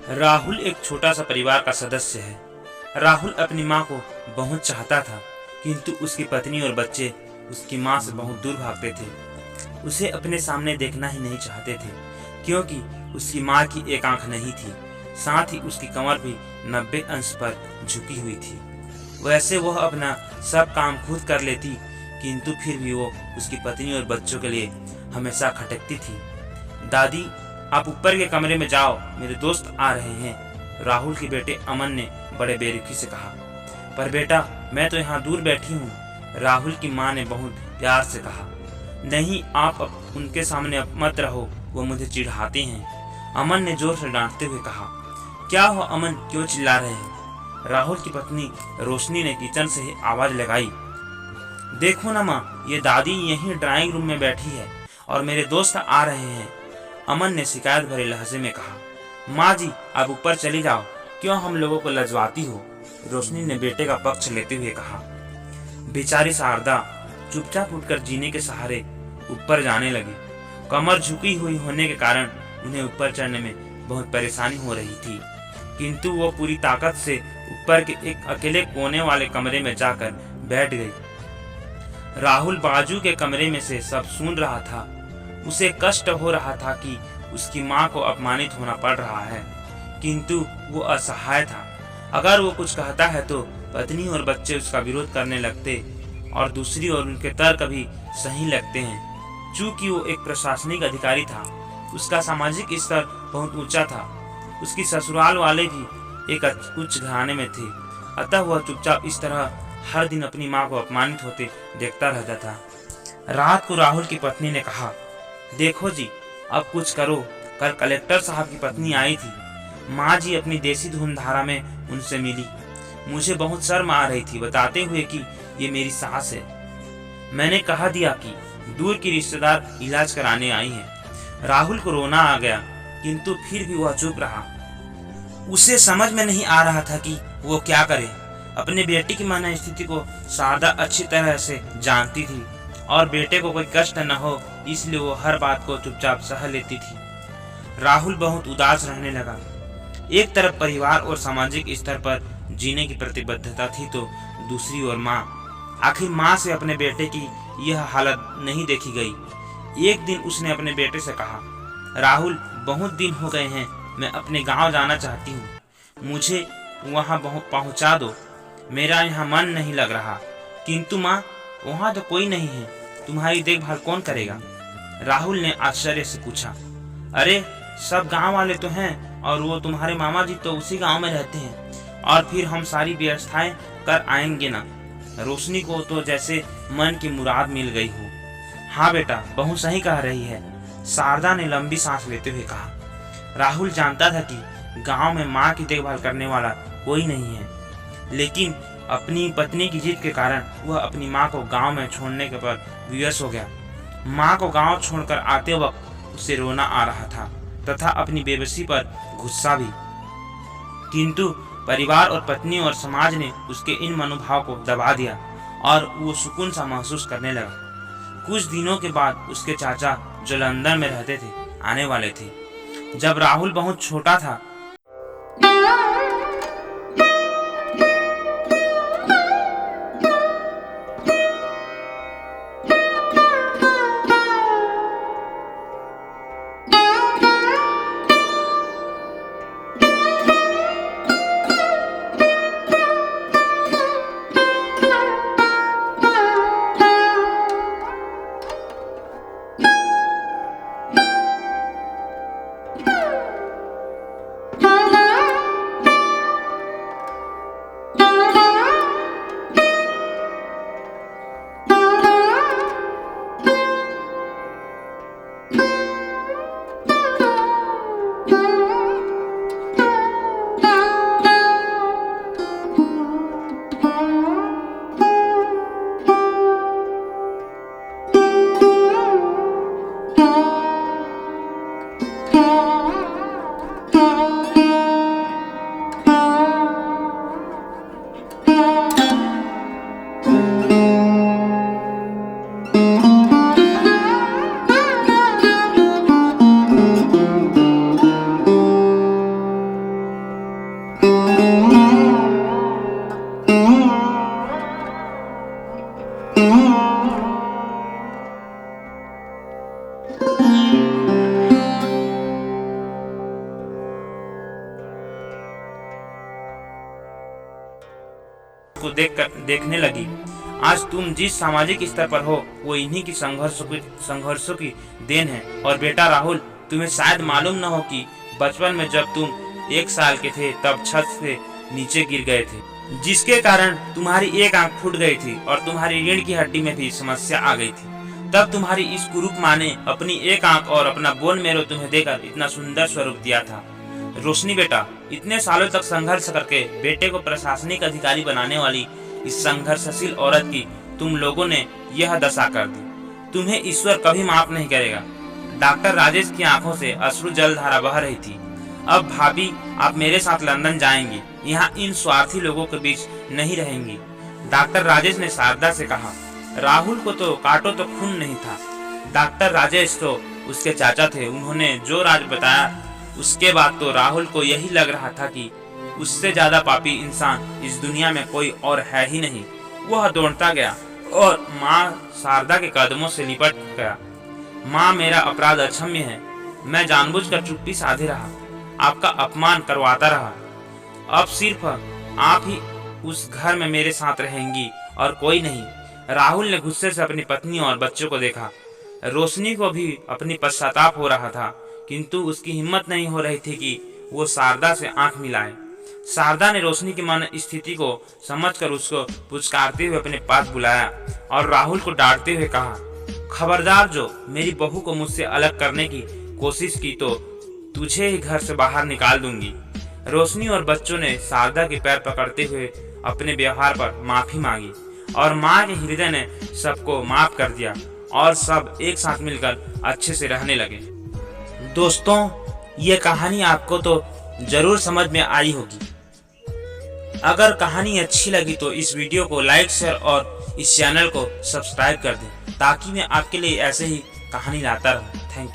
राहुल एक छोटा सा परिवार का सदस्य है। राहुल अपनी माँ को बहुत चाहता था, किंतु उसकी पत्नी और बच्चे उसकी माँ से बहुत दूर भागते थे। उसे अपने सामने देखना ही नहीं चाहते थे, क्योंकि उसकी माँ की एक आंख नहीं थी, साथ ही उसकी कमर भी 90 अंश पर झुकी हुई थी। वैसे वह अपना सब काम खुद कर लेती, किंतु फिर भी वो उसकी पत्नी और बच्चों के लिए हमेशा खटकती थी। दादी, आप ऊपर के कमरे में जाओ, मेरे दोस्त आ रहे हैं, राहुल के बेटे अमन ने बड़े बेरुखी से कहा। पर बेटा, मैं तो यहाँ दूर बैठी हूँ, राहुल की माँ ने बहुत प्यार से कहा। नहीं, आप उनके सामने मत रहो, वो मुझे चिढ़ाते हैं, अमन ने जोर से डांटते हुए कहा। क्या हुआ अमन, क्यों चिल्ला रहे हैं? राहुल की पत्नी रोशनी ने किचन से ही आवाज लगाई। देखो ना माँ, ये दादी यहीं ड्राइंग रूम में बैठी है और मेरे दोस्त आ रहे हैं, अमन ने शिकायत भरे लहजे में कहा। माँ जी, आप ऊपर चली जाओ, क्यों हम लोगों को लजवाती हो, रोशनी ने बेटे का पक्ष लेते हुए कहा। बेचारी शारदा चुपचाप उठकर जीने के सहारे ऊपर जाने लगी। कमर झुकी हुई होने के कारण उन्हें ऊपर चढ़ने में बहुत परेशानी हो रही थी, किंतु वो पूरी ताकत से ऊपर के एक अकेले कोने वाले कमरे में जाकर बैठ गई। राहुल बाजू के कमरे में से सब सुन रहा था। उसे कष्ट हो रहा था कि उसकी माँ को अपमानित होना पड़ रहा है, किंतु वो असहाय था। अगर वो कुछ कहता है तो पत्नी और बच्चे उसका विरोध करने लगते, और दूसरी ओर उनके तर्क भी सही लगते हैं। चूंकि वो एक प्रशासनिक अधिकारी था, उसका सामाजिक स्तर बहुत ऊंचा था, उसकी ससुराल वाले भी एक उच्च घराने में थे, अतः वह चुपचाप इस तरह हर दिन अपनी माँ को अपमानित होते देखता रहता था। रात को राहुल की पत्नी ने कहा, देखो जी, अब कुछ करो, कल कलेक्टर साहब की पत्नी आई थी, माँ जी अपनी देसी धूमधारा में उनसे मिली, मुझे बहुत शर्म आ रही थी, बताते हुए कि ये मेरी सास है। मैंने कहा दिया कि दूर की रिश्तेदार इलाज कराने आई है। राहुल को रोना आ गया, किंतु फिर भी वह चुप रहा। उसे समझ में नहीं आ रहा था कि वो क्या करे। अपने बेटे की मनस्थिति को शारदा अच्छी तरह से जानती थी, और बेटे को कोई कष्ट न हो इसलिए वो हर बात को चुपचाप सह लेती थी। राहुल बहुत उदास रहने लगा। एक तरफ परिवार और सामाजिक स्तर पर जीने की प्रतिबद्धता थी, तो दूसरी ओर माँ। आखिर माँ से अपने बेटे की यह हालत नहीं देखी गई। एक दिन उसने अपने बेटे से कहा, राहुल, बहुत दिन हो गए हैं, मैं अपने गांव जाना चाहती हूँ, मुझे वहाँ पहुँचा दो, मेरा यहाँ मन नहीं लग रहा। किंतु माँ, वहाँ तो कोई नहीं है, तुम्हारी देखभाल कौन करेगा? राहुल ने आश्चर्य से पूछा। अरे, सब गांव वाले तो हैं, और वो तुम्हारे मामा जी तो उसी गांव में रहते हैं, और फिर हम सारी व्यवस्थाएं कर आएंगे ना। रोशनी को तो जैसे मन की मुराद मिल गई हो। हाँ बेटा, बहुत सही कह रही है, शारदा ने लंबी सांस लेते हुए कहा। राहुल जानता था कि गांव में माँ की देखभाल करने वाला कोई नहीं है, लेकिन अपनी पत्नी की जिद के कारण वह अपनी माँ को गांव में छोड़ने के पर विवश हो गया। माँ को गांव छोड़कर आते वक्त उसे रोना आ रहा था, तथा अपनी बेबसी पर गुस्सा भी, किंतु परिवार और पत्नी और समाज ने उसके इन मनोभाव को दबा दिया, और वो सुकून सा महसूस करने लगा। कुछ दिनों के बाद उसके चाचा, जो लंदन में रहते थे, आने वाले थे। जब राहुल बहुत छोटा था, को देखने लगी। आज तुम जिस सामाजिक स्तर पर हो वो इन्हीं की संघर्षों की देन है। और बेटा राहुल, तुम्हें शायद मालूम न हो कि बचपन में जब तुम 1 साल के थे तब छत से नीचे गिर गए थे, जिसके कारण तुम्हारी एक आंख फूट गई थी और तुम्हारी रीढ़ की हड्डी में भी समस्या आ गई थी। तब तुम्हारी इस कुरूप माँ ने अपनी एक आंख और अपना बोन मैरो तुम्हें देकर इतना सुंदर स्वरूप दिया था। रोशनी बेटा, इतने सालों तक संघर्ष करके बेटे को प्रशासनिक अधिकारी बनाने वाली इस संघर्षशील औरत की तुम लोगों ने यह दशा कर दी। तुम्हें ईश्वर कभी माफ नहीं करेगा। डॉक्टर राजेश की आंखों से अश्रु जलधारा बह रही थी। अब भाभी, आप मेरे साथ लंदन जाएंगी, यहाँ इन स्वार्थी लोगों के बीच नहीं रहेंगी। डॉक्टर राजेश ने शारदा से कहा। राहुल को तो काटो तो खून नहीं था। डॉक्टर राजेश तो उसके चाचा थे। उन्होंने जो राज बताया उसके बाद तो राहुल को यही लग रहा था कि उससे ज्यादा पापी इंसान इस दुनिया में कोई और है ही नहीं। वह दौड़ता गया और माँ शारदा के कदमों से लिपट गया। माँ, मेरा अपराध अक्षम्य है। मैं जानबूझकर चुप्पी साधे रहा, आपका अपमान करवाता रहा। अब सिर्फ आप ही उस घर में मेरे साथ रहेंगी और कोई नहीं। राहुल ने गुस्से से अपनी पत्नी और बच्चों को देखा। रोशनी को भी अपनी पश्चाताप हो रहा था, किंतु उसकी हिम्मत नहीं हो रही थी कि वो शारदा से आंख मिलाए। शारदा ने रोशनी की मन स्थिति को समझकर उसको पुचकारते हुए अपने पास बुलाया और राहुल को डांटते हुए कहा, खबरदार, जो मेरी बहू को मुझसे अलग करने की कोशिश की तो तुझे ही घर से बाहर निकाल दूंगी। रोशनी और बच्चों ने शारदा के पैर पकड़ते हुए अपने व्यवहार पर माफी मांगी और माँ के हृदय ने सबको माफ कर दिया और सब एक साथ मिलकर अच्छे से रहने लगे। दोस्तों, ये कहानी आपको तो जरूर समझ में आई होगी। अगर कहानी अच्छी लगी तो इस वीडियो को लाइक, शेयर और इस चैनल को सब्सक्राइब कर दें ताकि मैं आपके लिए ऐसे ही कहानी लाता रहूं। Thank you.